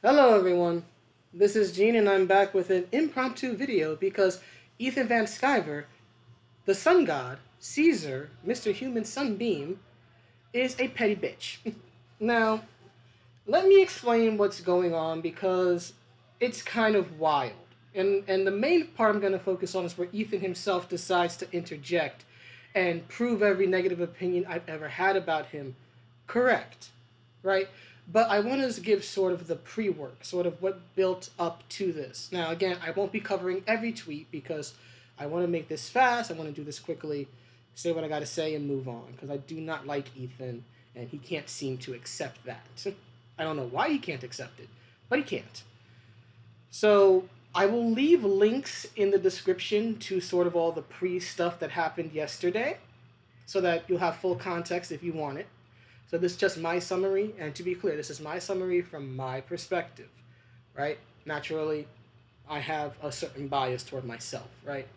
Hello everyone, this is Gene and I'm back with an impromptu video because Ethan Van Sciver, the sun god, Caesar, Mr. Human Sunbeam, is a petty bitch. Now, let me explain what's going on because it's kind of wild. And the main part I'm going to focus on is where Ethan himself decides to interject and prove every negative opinion I've ever had about him correct, right? But I want to give sort of the pre work, sort of what built up to this. Now, again, I won't be covering every tweet because I want to make this fast. I want to do this quickly, say what I got to say, and move on because I do not like Ethan and he can't seem to accept that. I don't know why he can't accept it, but he can't. So I will leave links in the description to sort of all the pre stuff that happened yesterday so that you'll have full context if you want it. So this is just my summary, and to be clear, this is my summary from my perspective, right? Naturally, I have a certain bias toward myself, right?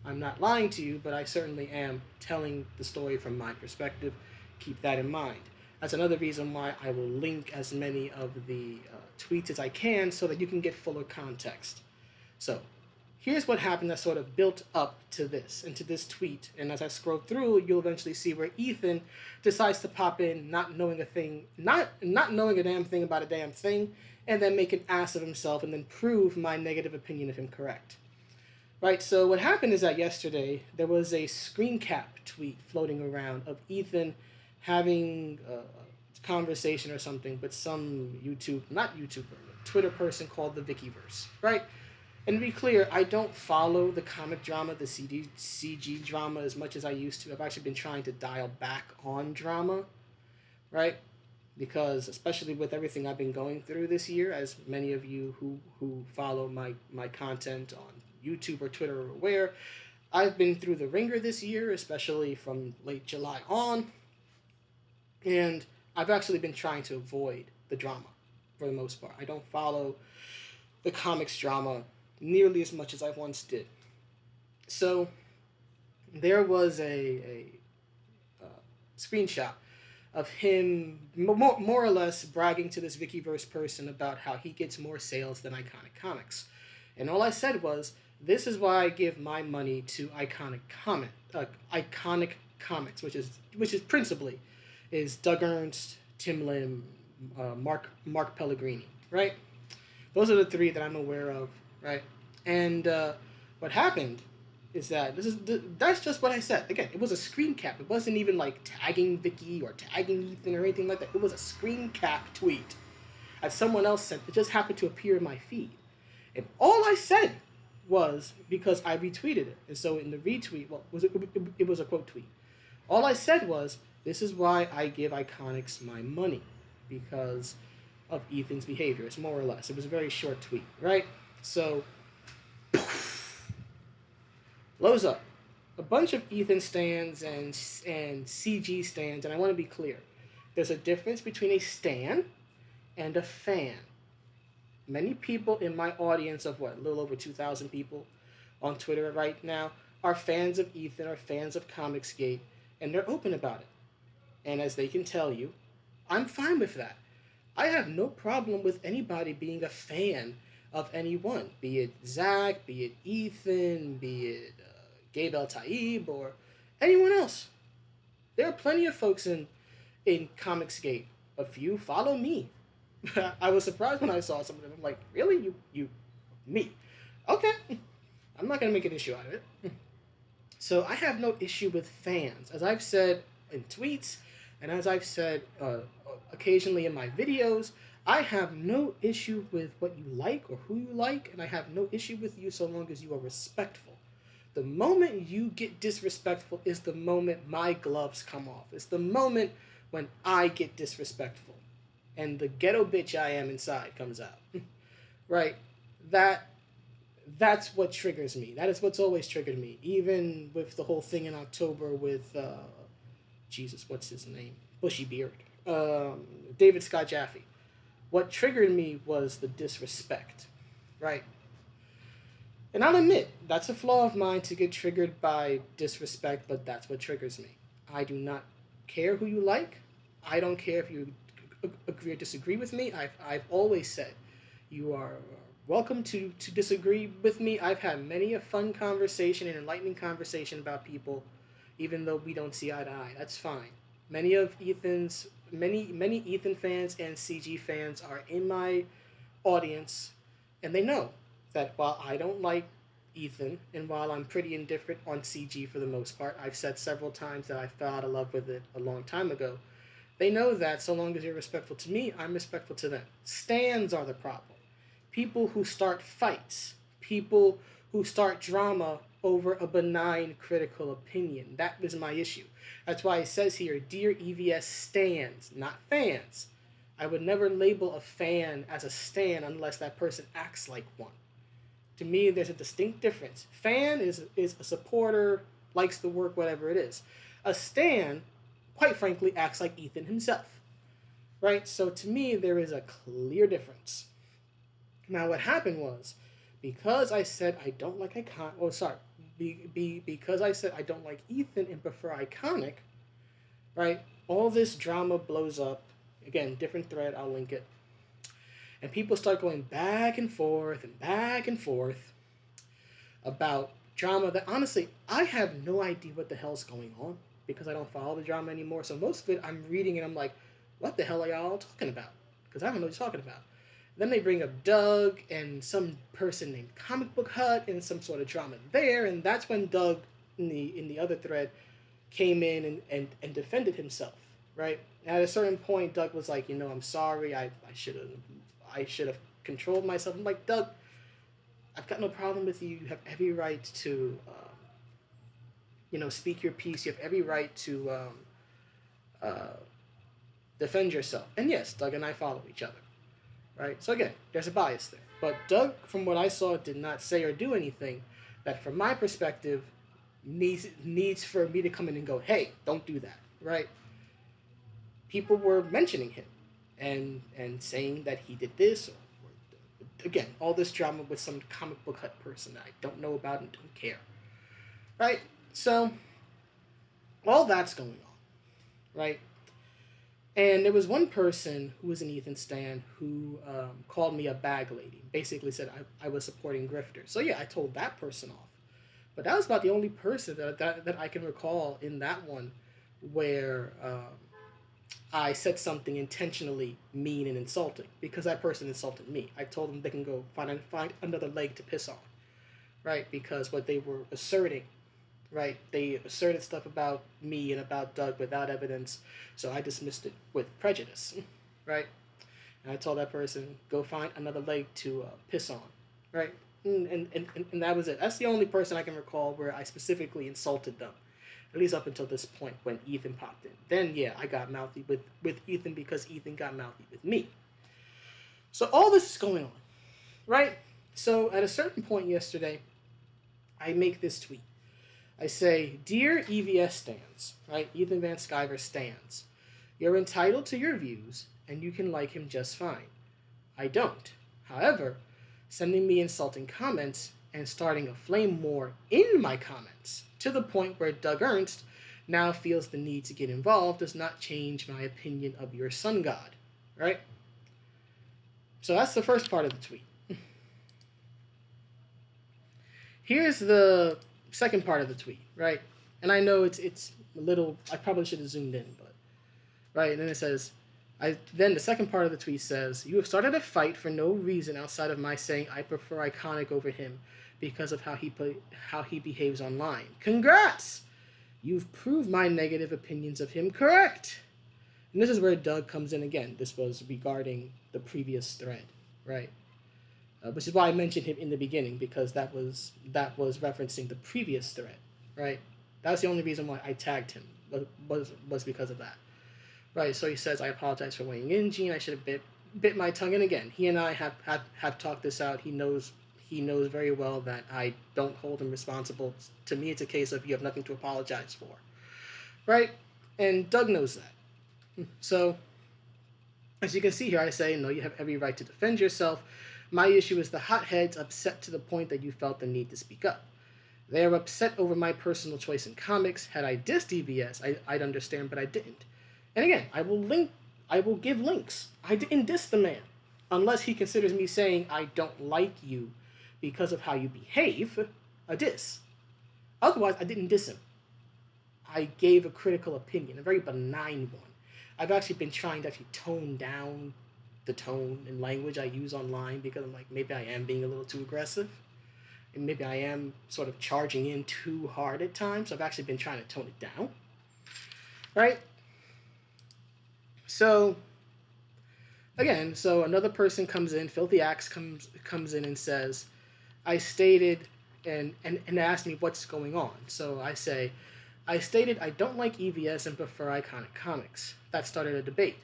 I'm not lying to you, but I certainly am telling the story from my perspective. Keep that in mind. That's another reason why I will link as many of the tweets as I can so that you can get fuller context. So, here's what happened that sort of built up to this and to this tweet. And as I scroll through, you'll eventually see where Ethan decides to pop in, not knowing a thing, not knowing a damn thing about a damn thing, and then make an ass of himself and then prove my negative opinion of him correct. Right, so what happened is that yesterday there was a screen cap tweet floating around of Ethan having a conversation or something with some not YouTuber, Twitter person called the Vickyverse, right? And to be clear, I don't follow the comic drama, the CG drama as much as I used to. I've actually been trying to dial back on drama, right? Because especially with everything I've been going through this year, as many of you who follow my content on YouTube or Twitter are aware, I've been through the ringer this year, especially from late July on, and I've actually been trying to avoid the drama for the most part. I don't follow the comics drama nearly as much as I once did. So there was a screenshot of him more or less bragging to this Vickyverse person about how he gets more sales than Iconic Comics. And all I said was, this is why I give my money to Iconic Comics, which is principally is Doug Ernst, Tim Lim, Mark Pellegrini, right? Those are the three that I'm aware of, right? And what happened is that that's just what I said. Again, it was a screen cap. It wasn't even like tagging Vicky or tagging Ethan or anything like that. It was a screen cap tweet that someone else sent. It just happened to appear in my feed, and all I said was because I retweeted it, and so in the retweet, well, it was a quote tweet. All I said was, "This is why I give Iconics my money, because of Ethan's behavior." It's more or less. It was a very short tweet, right? So blows up. A bunch of Ethan stands and CG stands, and I want to be clear. There's a difference between a stan and a fan. Many people in my audience of what, a little over 2,000 people on Twitter right now are fans of Ethan, are fans of Comicsgate, and they're open about it. And as they can tell you, I'm fine with that. I have no problem with anybody being a fan of anyone, be it Zach, be it Ethan, be it Gabe El Taib, or anyone else. There are plenty of folks in Comicsgate. A few follow me. I was surprised when I saw some of them. I'm like, really, me? Okay, I'm not gonna make an issue out of it. So I have no issue with fans, as I've said in tweets, and as I've said occasionally in my videos. I have no issue with what you like or who you like, and I have no issue with you so long as you are respectful. The moment you get disrespectful is the moment my gloves come off. It's the moment when I get disrespectful and the ghetto bitch I am inside comes out. Right? That that's what triggers me. That is what's always triggered me. Even with the whole thing in October with Jesus, what's his name? Bushy Beard. David Scott Jaffe. What triggered me was the disrespect. Right? And I'll admit, that's a flaw of mine to get triggered by disrespect, but that's what triggers me. I do not care who you like. I don't care if you agree or disagree with me. I've always said, You are welcome to disagree with me. I've had many a fun conversation and enlightening conversation about people, even though we don't see eye to eye. That's fine. Many Ethan fans and CG fans are in my audience, and they know that while I don't like Ethan, and while I'm pretty indifferent on CG for the most part, I've said several times that I fell out of love with it a long time ago. They know that so long as you're respectful to me, I'm respectful to them. Stands are the problem. People who start fights, people who start drama over a benign critical opinion. That is my issue. That's why it says here, dear EVS stands, not fans. I would never label a fan as a stan unless that person acts like one. To me, there's a distinct difference. Fan is a supporter, likes the work, whatever it is. A stan, quite frankly, acts like Ethan himself. Right? So to me, there is a clear difference. Now, what happened was, because I said I don't like icon. Oh, sorry. Because I said I don't like Ethan and prefer iconic, right? All this drama blows up. Again, different thread. I'll link it. And people start going back and forth about drama that honestly I have no idea what the hell's going on because I don't follow the drama anymore. So most of it I'm reading and I'm like, what the hell are y'all talking about? Because I don't know what you're talking about. Then they bring up Doug and some person named Comic Book Hut and some sort of drama there, and that's when Doug in the other thread came in and defended himself, right? And at a certain point, Doug was like, I'm sorry, I should have controlled myself. I'm like, Doug, I've got no problem with you. You have every right to, speak your piece. You have every right to uh, defend yourself. And yes, Doug and I follow each other, right? So again, there's a bias there. But Doug, from what I saw, did not say or do anything that, from my perspective, needs for me to come in and go, hey, don't do that, right? People were mentioning him and saying that he did this, or again, all this drama with some comic book hut person that I don't know about and don't care, right? So all that's going on, right? And there was one person who was an Ethan stan who called me a bag lady. Basically said I was supporting grifters. So yeah, I told that person off. But that was about the only person that I can recall in that one where I said something intentionally mean and insulting because that person insulted me. I told them they can go find another leg to piss on, right? Because what they were asserting, right? They asserted stuff about me and about Doug without evidence, so I dismissed it with prejudice, right? And I told that person, go find another leg to piss on, right? And that was it. That's the only person I can recall where I specifically insulted them, at least up until this point when Ethan popped in. Then, yeah, I got mouthy with Ethan because Ethan got mouthy with me. So all this is going on, right? So at a certain point yesterday, I make this tweet. I say, dear EVS stands, right? Ethan Van Sciver stands. You're entitled to your views, and you can like him just fine. I don't. However, sending me insulting comments and starting a flame war in my comments to the point where Doug Ernst now feels the need to get involved does not change my opinion of your sun god, right? So that's the first part of the tweet. Here's the second part of the tweet, right? And I know it's a little, I probably should have zoomed in, but, right? And then it says, then the second part of the tweet says, you have started a fight for no reason outside of my saying I prefer Iconic over him because of how he behaves online. Congrats! You've proved my negative opinions of him correct. And this is where Doug comes in again. This was regarding the previous thread, right? Which is why I mentioned him in the beginning, because that was referencing the previous thread, right? That's the only reason why I tagged him, was because of that. Right, so he says, I apologize for weighing in, Gene. I should have bit my tongue. And again, he and I have talked this out. He knows very well that I don't hold him responsible. To me, it's a case of you have nothing to apologize for. Right? And Doug knows that. So, as you can see here, I say, no, you have every right to defend yourself. My issue is the hotheads upset to the point that you felt the need to speak up. They are upset over my personal choice in comics. Had I dissed EVS, I'd understand, but I didn't. And again, I will give links. I didn't diss the man. unless he considers me saying I don't like you because of how you behave, a diss. Otherwise, I didn't diss him. I gave a critical opinion, a very benign one. I've actually been trying to actually tone down the tone and language I use online because I'm like, maybe I am being a little too aggressive. And maybe I am sort of charging in too hard at times. So I've actually been trying to tone it down. Right? So, again, so another person comes in, Filthy Axe comes in and says, I stated and asked me what's going on. So I say, I stated I don't like EVS and prefer iconic comics. That started a debate.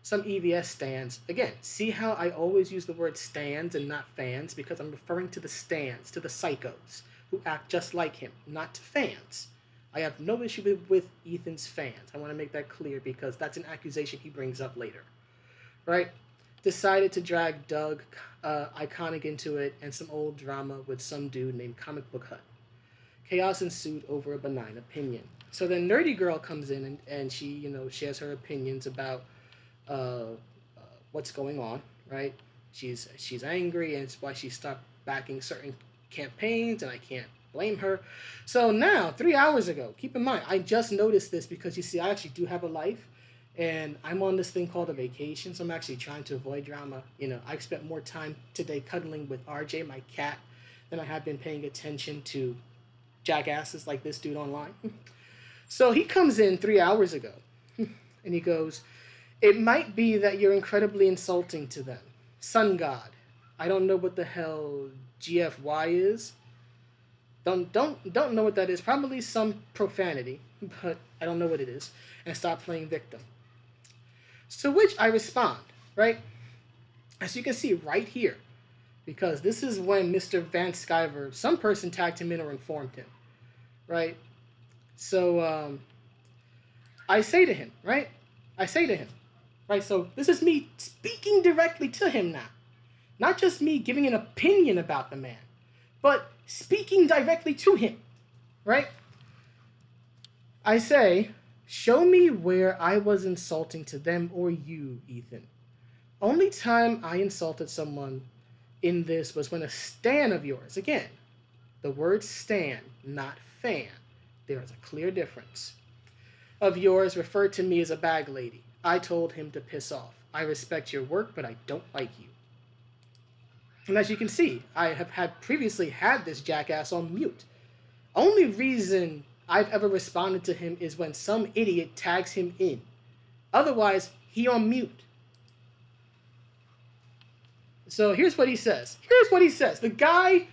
Some EVS stands, again, see how I always use the word stands and not fans because I'm referring to the stands, to the psychos who act just like him, not to fans. I have no issue with Ethan's fans. I want to make that clear because that's an accusation he brings up later. Right? Decided to drag Doug Iconic into it and some old drama with some dude named Comic Book Hut. Chaos ensued over a benign opinion. So then Nerdy Girl comes in and she, shares her opinions about what's going on, right? She's angry and it's why she stopped backing certain campaigns and I can't blame her. So now, 3 hours ago, keep in mind, I just noticed this because you see, I actually do have a life and I'm on this thing called a vacation, so I'm actually trying to avoid drama. I've spent more time today cuddling with RJ, my cat, than I have been paying attention to jackasses like this dude online. So he comes in 3 hours ago and he goes, it might be that you're incredibly insulting to them. Sun God. I don't know what the hell GFY is. Don't know what that is. Probably some profanity, but I don't know what it is. And stop playing victim. To which I respond, right? As you can see right here, because this is when Mr. Van Sciver, some person tagged him in or informed him, right? So I say to him, right? Right, so this is me speaking directly to him now. Not just me giving an opinion about the man, but speaking directly to him, right? I say, show me where I was insulting to them or you, Ethan. Only time I insulted someone in this was when a stan of yours, again, the word stan, not fan, there is a clear difference, of yours referred to me as a bag lady. I told him to piss off. I respect your work, but I don't like you. And as you can see, I have previously had this jackass on mute. Only reason I've ever responded to him is when some idiot tags him in. Otherwise, he on mute. So here's what he says. The guy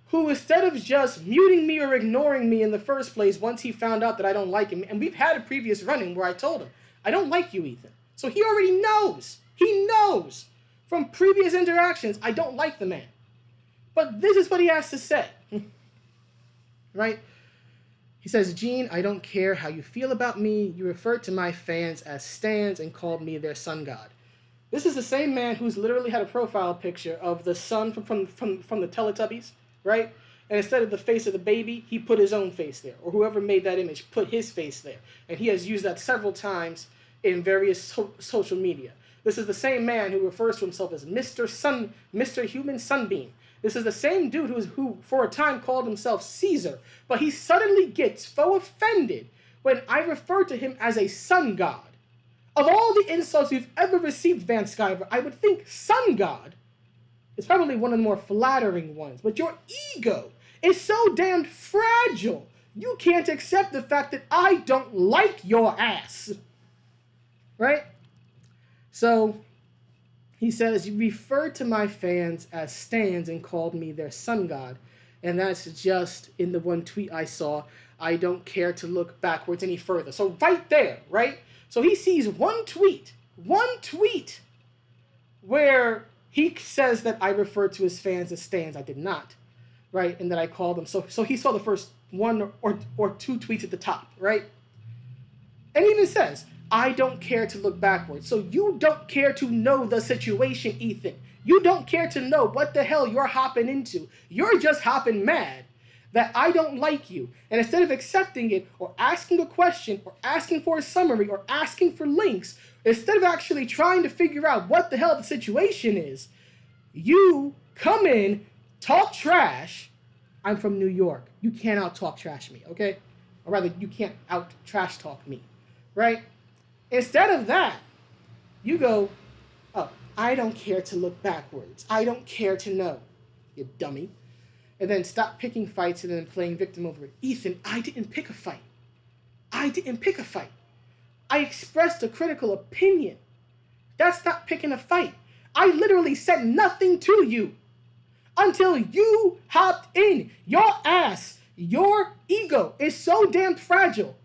who, instead of just muting me or ignoring me in the first place once he found out that I don't like him, and we've had a previous run-in where I told him, I don't like you, Ethan. So he already knows. He knows from previous interactions I don't like the man. But this is what he has to say. Right? He says, Gene, I don't care how you feel about me. You referred to my fans as stans and called me their sun god. This is the same man who's literally had a profile picture of the sun from the Teletubbies, right? And instead of the face of the baby, he put his own face there. Or whoever made that image put his face there. And he has used that several times in various social media. This is the same man who refers to himself as Mr. Human Sunbeam. This is the same dude who for a time called himself Caesar, but he suddenly gets so offended when I refer to him as a sun god. Of all the insults you've ever received, Van Sciver, I would think sun god is probably one of the more flattering ones, but your ego is so damned fragile, you can't accept the fact that I don't like your ass. Right? So he says, you referred to my fans as stans and called me their sun god. And that's just in the one tweet I saw. I don't care to look backwards any further. So right there, right? So he sees one tweet where he says that I referred to his fans as stans. I did not, right? And that I called them. So he saw the first one or two tweets at the top, right? And he even says, I don't care to look backwards. So you don't care to know the situation, Ethan. You don't care to know what the hell you're hopping into. You're just hopping mad that I don't like you. And instead of accepting it or asking a question or asking for a summary or asking for links, instead of actually trying to figure out what the hell the situation is, You come in, talk trash. I'm from New York. You can't out talk trash me, okay? Or rather, you can't out trash talk me, right? Instead of that, you go, oh, I don't care to look backwards. I don't care to know, you dummy. And then stop picking fights and then playing victim over it. Ethan, I didn't pick a fight. I didn't pick a fight. I expressed a critical opinion. That's not picking a fight. I literally said nothing to you until you hopped in. Your ass, your ego is so damn fragile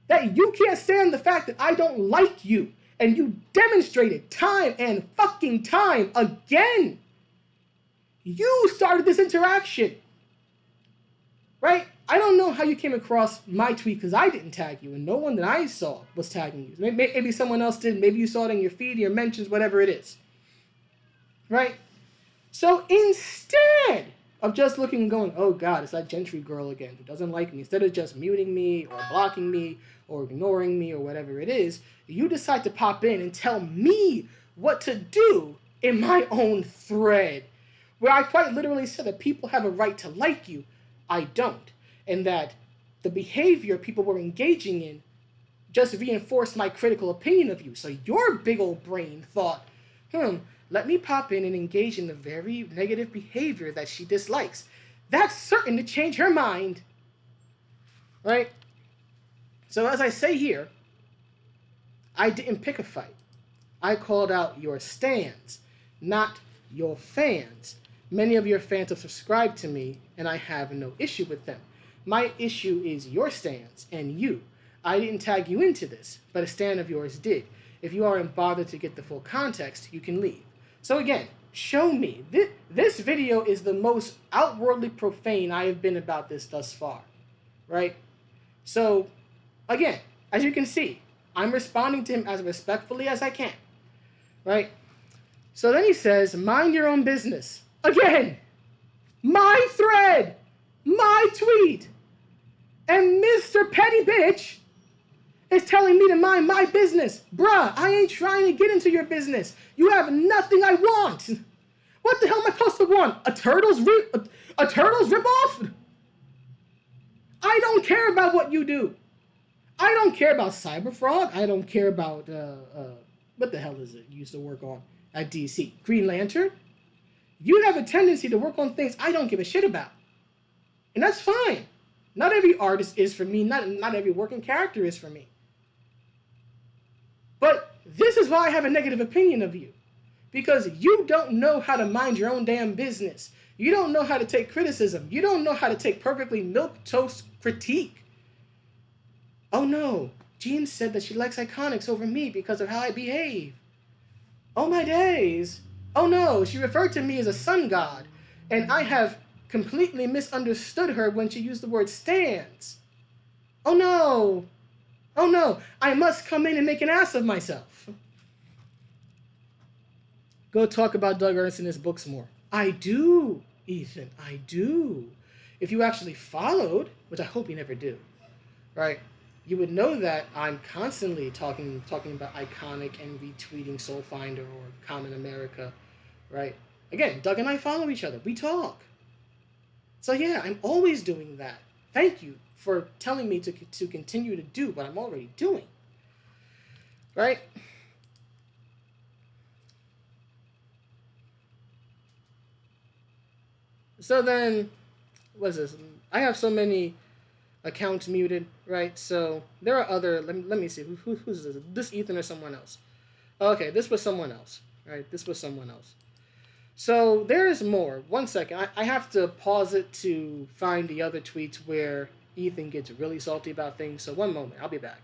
that you can't stand the fact that I don't like you. And you demonstrated time and fucking time again. You started this interaction. Right? I don't know how you came across my tweet because I didn't tag you, and no one that I saw was tagging you. Maybe someone else did. Maybe you saw it in your feed, your mentions, whatever it is. Right? So instead of just looking and going, oh God, it's that Gentry girl again who doesn't like me, instead of just muting me or blocking me or ignoring me or whatever it is, you decide to pop in and tell me what to do in my own thread, where I quite literally said that people have a right to like you. I don't. And that the behavior people were engaging in just reinforced my critical opinion of you. So your big old brain thought, let me pop in and engage in the very negative behavior that she dislikes. That's certain to change her mind. Right? So as I say here, I didn't pick a fight. I called out your stands, not your fans. Many of your fans have subscribed to me, and I have no issue with them. My issue is your stands and you. I didn't tag you into this, but a stand of yours did. If you aren't bothered to get the full context, you can leave. So again, show me. This video is the most outwardly profane I have been about this thus far, right? So again, as you can see, I'm responding to him as respectfully as I can, right? So then he says, mind your own business. Again, my thread, my tweet, and Mr. Petty Bitch is telling me to mind my business. Bruh, I ain't trying to get into your business. You have nothing I want. What the hell am I supposed to want? A turtle's ripoff? I don't care about what you do. I don't care about Cyberfrog. I don't care about, what the hell is it you used to work on at DC? Green Lantern? You have a tendency to work on things I don't give a shit about. And that's fine. Not every artist is for me. Not every working character is for me. But this is why I have a negative opinion of you. Because you don't know how to mind your own damn business. You don't know how to take criticism. You don't know how to take perfectly milquetoast critique. Oh no, Jean said that she likes Iconics over me because of how I behave. Oh my days. Oh no, she referred to me as a sun god, and I have completely misunderstood her when she used the word stands. Oh no. Oh no, I must come in and make an ass of myself. Go talk about Doug Ernst in his books more. I do, Ethan, I do. If you actually followed, which I hope you never do, right? You would know that I'm constantly talking about Iconic and retweeting Soulfinder or Common America, right? Again, Doug and I follow each other. We talk. So yeah, I'm always doing that. Thank you for telling me to continue to do what I'm already doing, right? So then, what is this? I have so many accounts muted, right? So there are other, let me see, who's this? This Ethan or someone else? Okay, this was someone else, right? This was someone else. So there is more. One second, I have to pause it to find the other tweets where Ethan gets really salty about things. So one moment, I'll be back.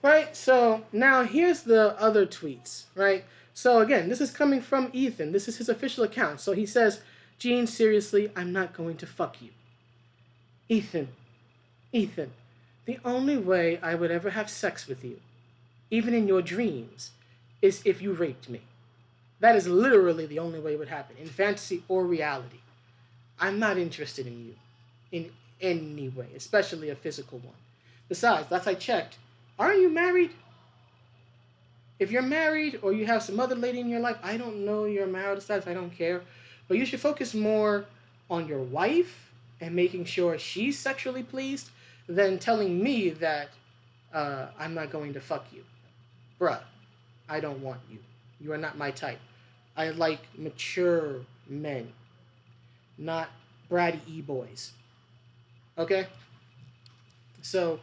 Right, so now here's the other tweets, right? So again, this is coming from Ethan. This is his official account. So he says, Gene, seriously, I'm not going to fuck you. Ethan, the only way I would ever have sex with you, even in your dreams, is if you raped me. That is literally the only way it would happen, in fantasy or reality. I'm not interested in you, in any way, especially a physical one. Besides, last I checked, aren't you married? If you're married or you have some other lady in your life, I don't know your marital status, I don't care. But you should focus more on your wife and making sure she's sexually pleased than telling me that I'm not going to fuck you. Bruh, I don't want you. You are not my type. I like mature men, not bratty e-boys. Okay? So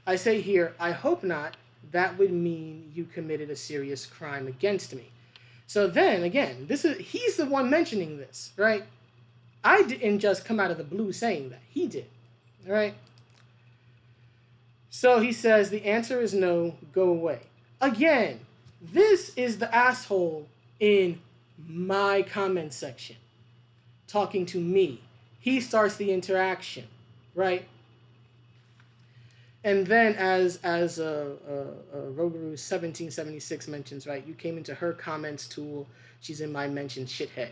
I say here, I hope not. That would mean you committed a serious crime against me. So then again, he's the one mentioning this, right? I didn't just come out of the blue saying that. He did. All right? So he says the answer is no, go away. Again, this is the asshole in my comment section talking to me. He starts the interaction, right? And then as Rogaru 1776 mentions, right, you came into her comments tool. She's in my mentions, shithead.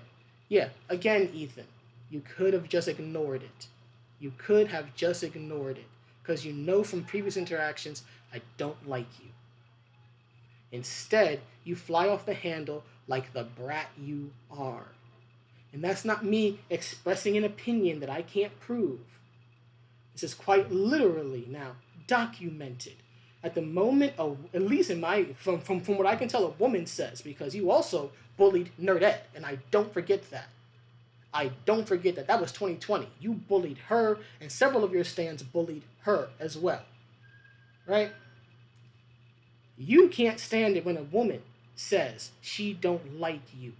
Yeah, again, Ethan, you could have just ignored it. You could have just ignored it. Because you know from previous interactions, I don't like you. Instead, you fly off the handle like the brat you are. And that's not me expressing an opinion that I can't prove. This is quite literally now documented. At the moment, at least in my from what I can tell, a woman says, because you also bullied Nerdette, and I don't forget that. I don't forget that. That was 2020. You bullied her, and several of your stands bullied her as well. Right? You can't stand it when a woman says she don't like you.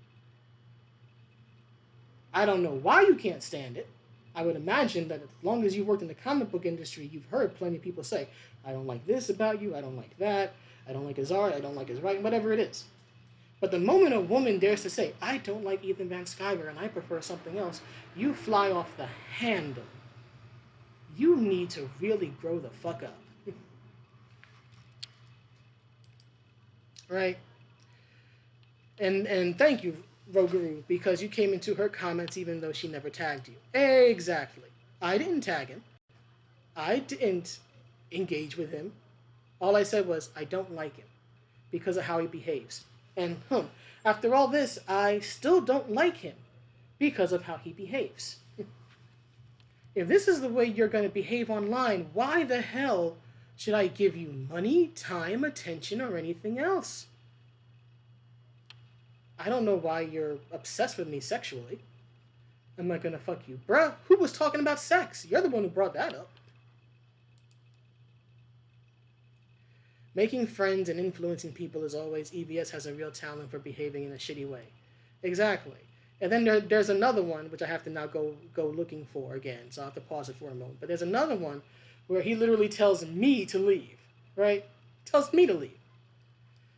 I don't know why you can't stand it. I would imagine that as long as you've worked in the comic book industry, you've heard plenty of people say, I don't like this about you, I don't like that, I don't like his art, I don't like his writing, whatever it is. But the moment a woman dares to say, I don't like Ethan Van Sciver and I prefer something else, you fly off the handle. You need to really grow the fuck up. Right? And thank you, Roguru, because you came into her comments even though she never tagged you. Exactly. I didn't tag him. I didn't engage with him. All I said was, I don't like him because of how he behaves. And after all this, I still don't like him because of how he behaves. If this is the way you're going to behave online, why the hell should I give you money, time, attention, or anything else? I don't know why you're obsessed with me sexually. I'm not gonna fuck you. Bruh, who was talking about sex? You're the one who brought that up. Making friends and influencing people is always, EVS has a real talent for behaving in a shitty way. Exactly. And then there's another one, which I have to now go looking for again, so I'll have to pause it for a moment. But there's another one where he literally tells me to leave, right? Tells me to leave.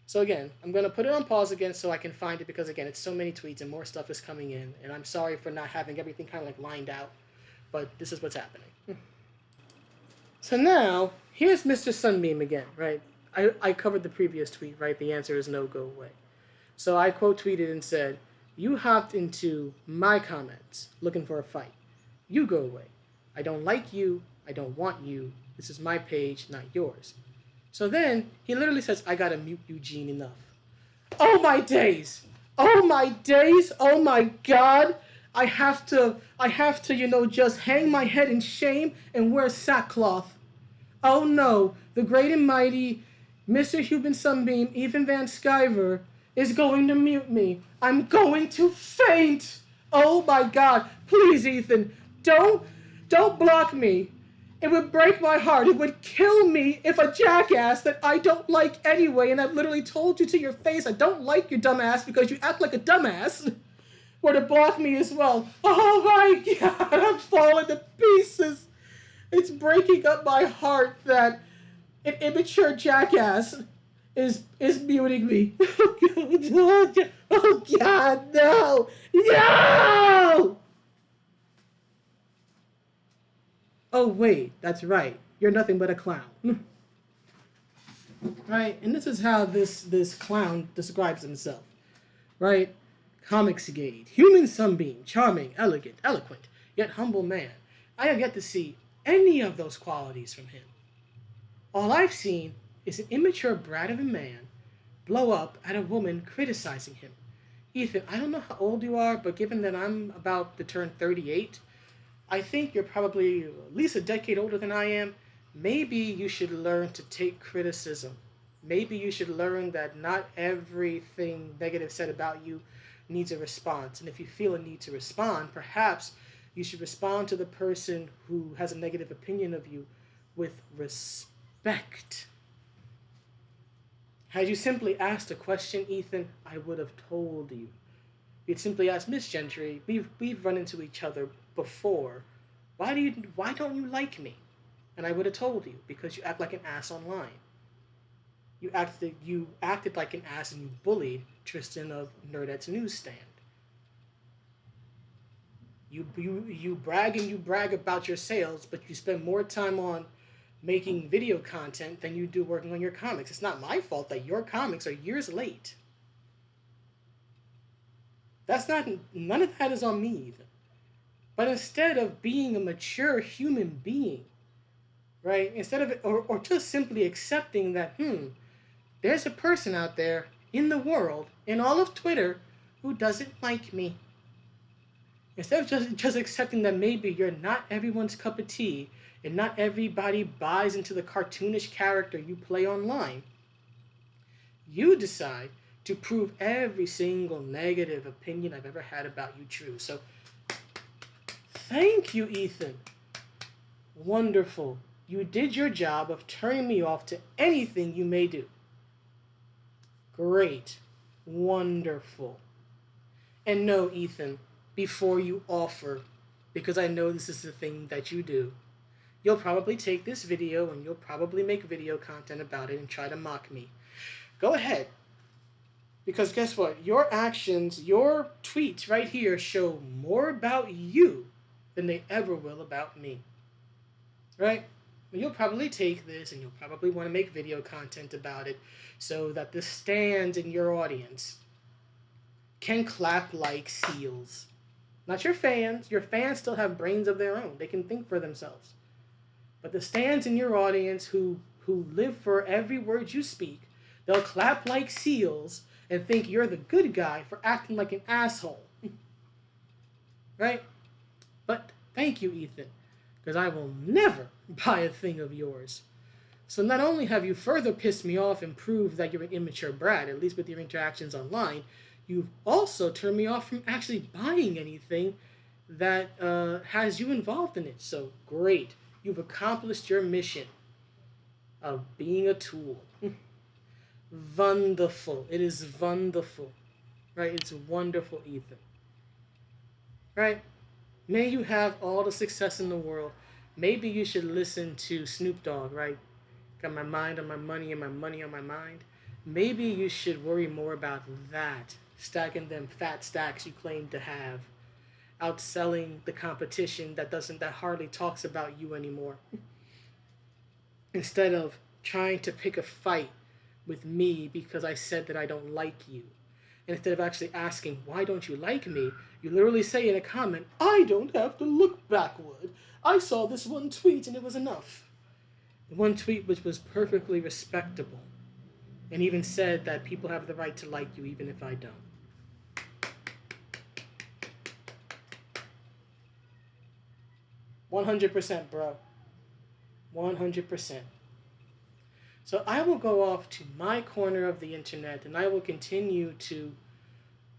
So again, I'm going to put it on pause again so I can find it because, again, it's so many tweets and more stuff is coming in. And I'm sorry for not having everything kind of like lined out, but this is what's happening. So now, here's Mr. Sunbeam again, right? I covered the previous tweet, right? The answer is no, go away. So I quote tweeted and said, you hopped into my comments looking for a fight. You go away. I don't like you. I don't want you. This is my page, not yours. So then he literally says, I gotta mute Eugene enough. Oh my days! Oh my days! Oh my God! I have to, just hang my head in shame and wear sackcloth. Oh no, the great and mighty Mr. Human Sunbeam, Ethan Van Sciver, is going to mute me. I'm going to faint! Oh my God! Please, Ethan, don't block me. It would break my heart. It would kill me if a jackass that I don't like anyway, and I've literally told you to your face I don't like your dumbass because you act like a dumbass, were to block me as well. Oh my God, I'm falling to pieces. It's breaking up my heart that an immature jackass is muting me. Oh God, no! No! Oh wait, that's right. You're nothing but a clown. Right? And this is how this clown describes himself. Right? Comicsgate. Human sunbeam. Charming, elegant, eloquent, yet humble man. I have yet to see any of those qualities from him. All I've seen is an immature brat of a man blow up at a woman criticizing him. Ethan, I don't know how old you are, but given that I'm about to turn 38, I think you're probably at least a decade older than I am. Maybe you should learn to take criticism. Maybe you should learn that not everything negative said about you needs a response. And if you feel a need to respond, perhaps you should respond to the person who has a negative opinion of you with respect. Had you simply asked a question, Ethan, I would have told you. You'd simply ask, Miss Gentry, we've run into each other before. Why don't you like me? And I would have told you, because you act like an ass online. You acted like an ass and you bullied Tristan of Nerdette's newsstand. You brag about your sales, but you spend more time on making video content than you do working on your comics. It's not my fault that your comics are years late. None of that is on me even. But instead of being a mature human being, right? Instead of or just simply accepting that, there's a person out there in the world, in all of Twitter, who doesn't like me. Instead of just accepting that maybe you're not everyone's cup of tea and not everybody buys into the cartoonish character you play online, you decide to prove every single negative opinion I've ever had about you true. So, thank you, Ethan. Wonderful. You did your job of turning me off to anything you may do. Great. Wonderful. And no, Ethan, before you offer, because I know this is the thing that you do, you'll probably take this video and you'll probably make video content about it and try to mock me. Go ahead. Because guess what? Your actions, your tweets right here show more about you than they ever will about me. Right? You'll probably take this and you'll probably want to make video content about it so that the stands in your audience can clap like seals. Not your fans. Your fans still have brains of their own. They can think for themselves. But the stands in your audience who live for every word you speak, they'll clap like seals and think you're the good guy for acting like an asshole. Right? But thank you, Ethan, because I will never buy a thing of yours. So not only have you further pissed me off and proved that you're an immature brat, at least with your interactions online, you've also turned me off from actually buying anything that has you involved in it. So great. You've accomplished your mission of being a tool. Wonderful. It is wonderful. Right? It's wonderful, Ethan. Right? May you have all the success in the world. Maybe you should listen to Snoop Dogg, right? Got my mind on my money and my money on my mind. Maybe you should worry more about that. Stacking them fat stacks you claim to have. Outselling the competition that hardly talks about you anymore. Instead of trying to pick a fight with me because I said that I don't like you. And instead of actually asking, why don't you like me? You literally say in a comment, I don't have to look backward. I saw this one tweet and it was enough. The one tweet which was perfectly respectable. And even said that people have the right to like you even if I don't. $100%, bro. 100%. So I will go off to my corner of the internet and I will continue to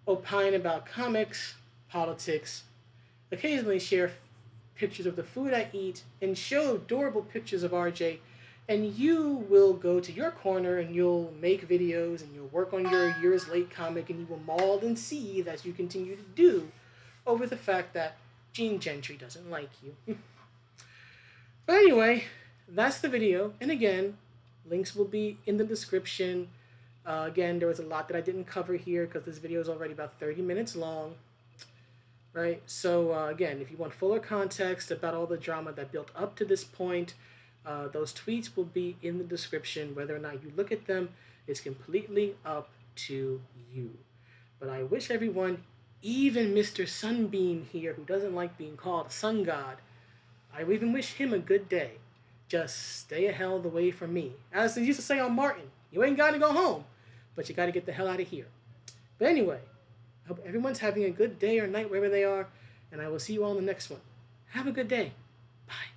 opine about comics, politics, occasionally share pictures of the food I eat, and show adorable pictures of RJ. And you will go to your corner and you'll make videos and you'll work on your years late comic and you will maul and seethe as you continue to do over the fact that Gene Gentry doesn't like you. But anyway, that's the video. And again, links will be in the description. Again, there was a lot that I didn't cover here because this video is already about 30 minutes long. Right? So again, if you want fuller context about all the drama that built up to this point, those tweets will be in the description. Whether or not you look at them is completely up to you. But I wish everyone, even Mr. Sunbeam here, who doesn't like being called a sun god, I even wish him a good day. Just stay a hell of the way from me. As they used to say on Martin, you ain't got to go home. but you got to get the hell out of here. But anyway, I hope everyone's having a good day or night wherever they are, and I will see you all in the next one. Have a good day. Bye.